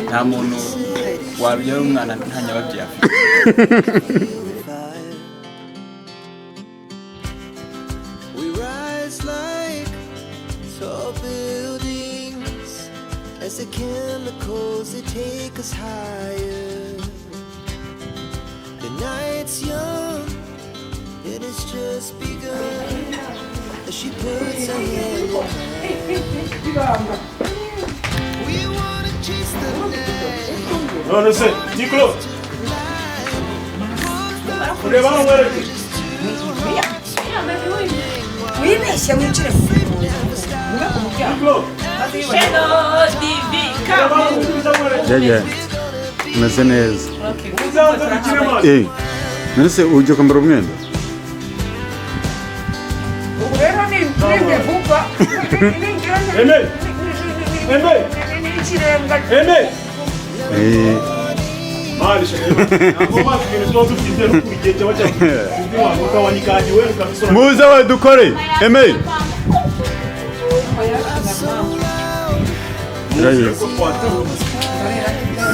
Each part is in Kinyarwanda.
nta muntu wabyara umwana nta nyababyeyi afite. As the chemicals they take us higher. The night's young, it has just begun. As she puts her hand in mine. We wanna chase the night. No, no, say, Nicolo. Urwibanga ngwereke. Wibeshye wicire Nicolo. Jaja, umeze neza. Nese ujya kwambara umwenda? ubu rero ni vuba. Eme. Mali muza we dukore. Eme.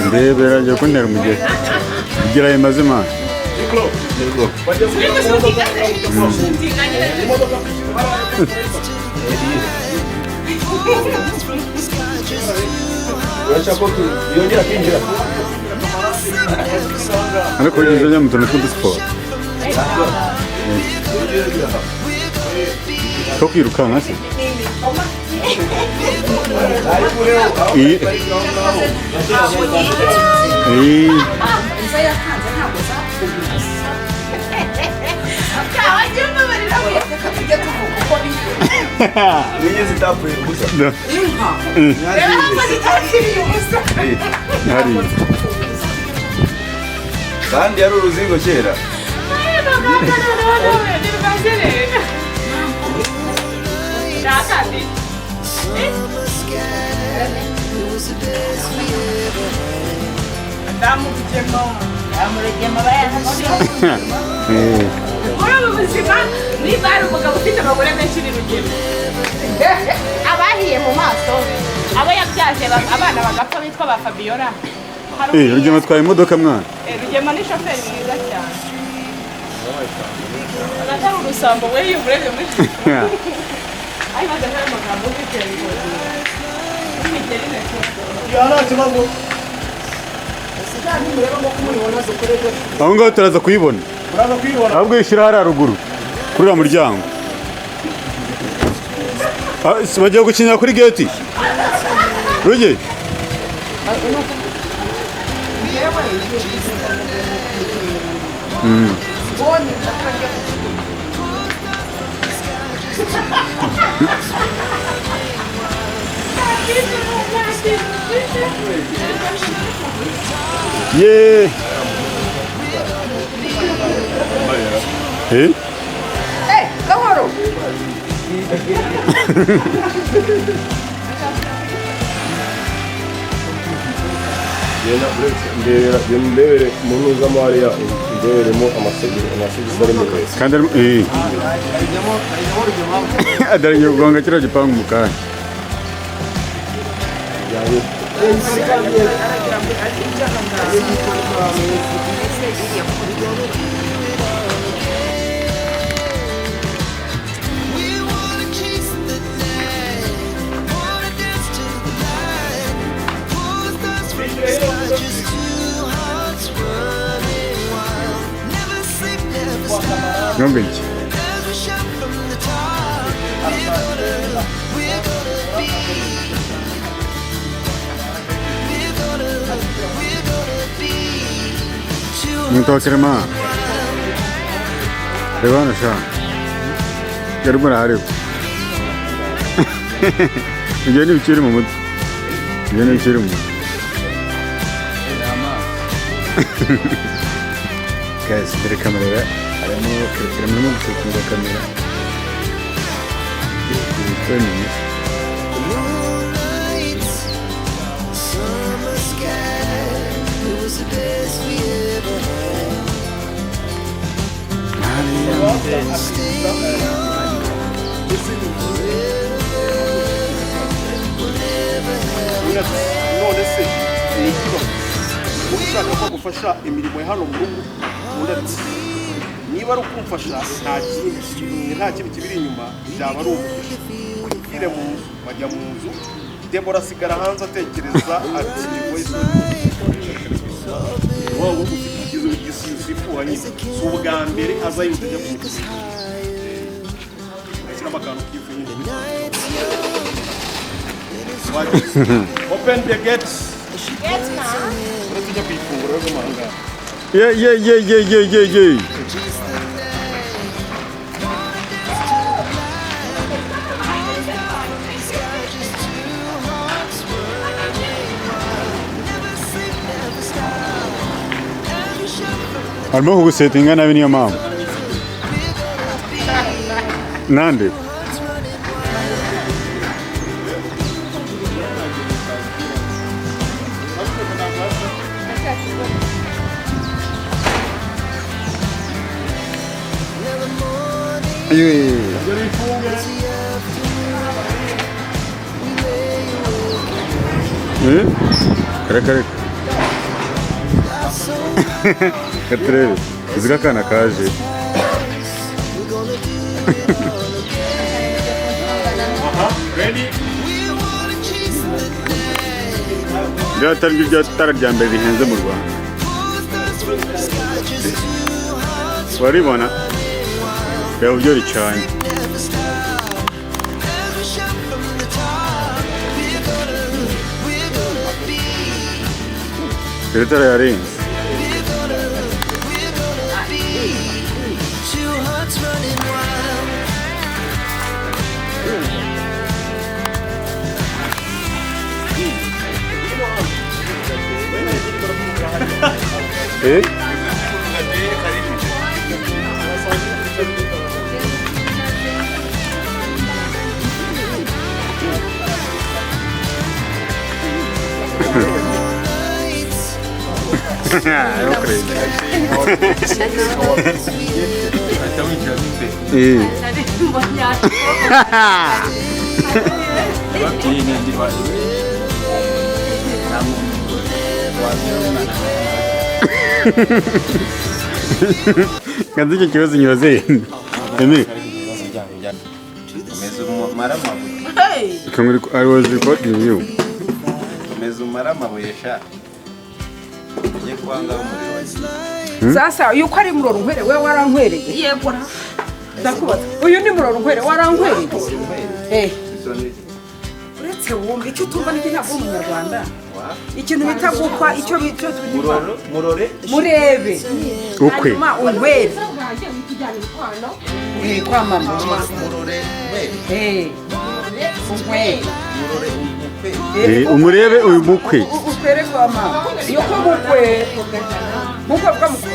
Ndebera njye kuntera umugezi. Igira ayo mazima. Ariko ugeze mu tuntu tw'udusiporo. Ko kwirukanka se? Kandi yari uruzingo kera. Rugema abahiye mu maso abo yabyaje abana bagapfa bitwa ba Fabiola. Rugema atwaye imodoka mwana. Rugema ni shoferi mwiza cyane. Agatari urusambo we yumurebe muri. Ai bagana amagambo bitera ibibazo. Imiterere cyo. Yana kibazo. Aho ngaho turaza kuyibona. Ahubwo yishyira hariya ruguru kuri uriya muryango. Bagiye gukinira kuri geti. Ruge. Yeah. Hey, gahoro. Ndebere muntu uzamariya ndeberemo amaseguru ari mu kwezi. kandi adaranye kugonga kiriya gipangu mu kanya. Nonge iki? Mutokirema. Reba sha. Yarubara ari. Ugeni bikiri mu mutwe. Ugeni bikiri mu. Guys, dari kamera arimo kira muri mu kamera. Ini aramubwira ati none se ni ikibazo uba ushaka ko gufasha imirimo ya hano mu rugo undi ati niba ari ukumfasha nta kintu kibiri inyuma byaba ari umufasha wigire bajya mu nzu Deborah asigara hanze atekereza ati ni voice wowe ufite ikizo gisifuanye si ubwa mbere azayuze ajya kumukira kiramo akantu kifu nyine open the gates uretse kwifungura rwo mahanga ye arimo kugusetinga nabi niyo mpamvu nande kare katurebe uzi ko akana kaje rya tara ryo tara rya mbere rihenze mu Rwanda waribona reba uburyo ricanye iri tara yarenze Kanzi icyo kibazo nyoze Emi I was recording you Sasa yuko ari muroro nkwere we warankwereye yego ndakubaza uyu ni muroro nkwere warankwereye uretse wumva icyo utumva n'iki ntabwo umunyarwanda ikintu bita gukwa icyo bita murebe ukwe unkwere kwa mama umurebe uyu mukwe ukwere kwa mama yuko mukwe mukwe bwa mukwe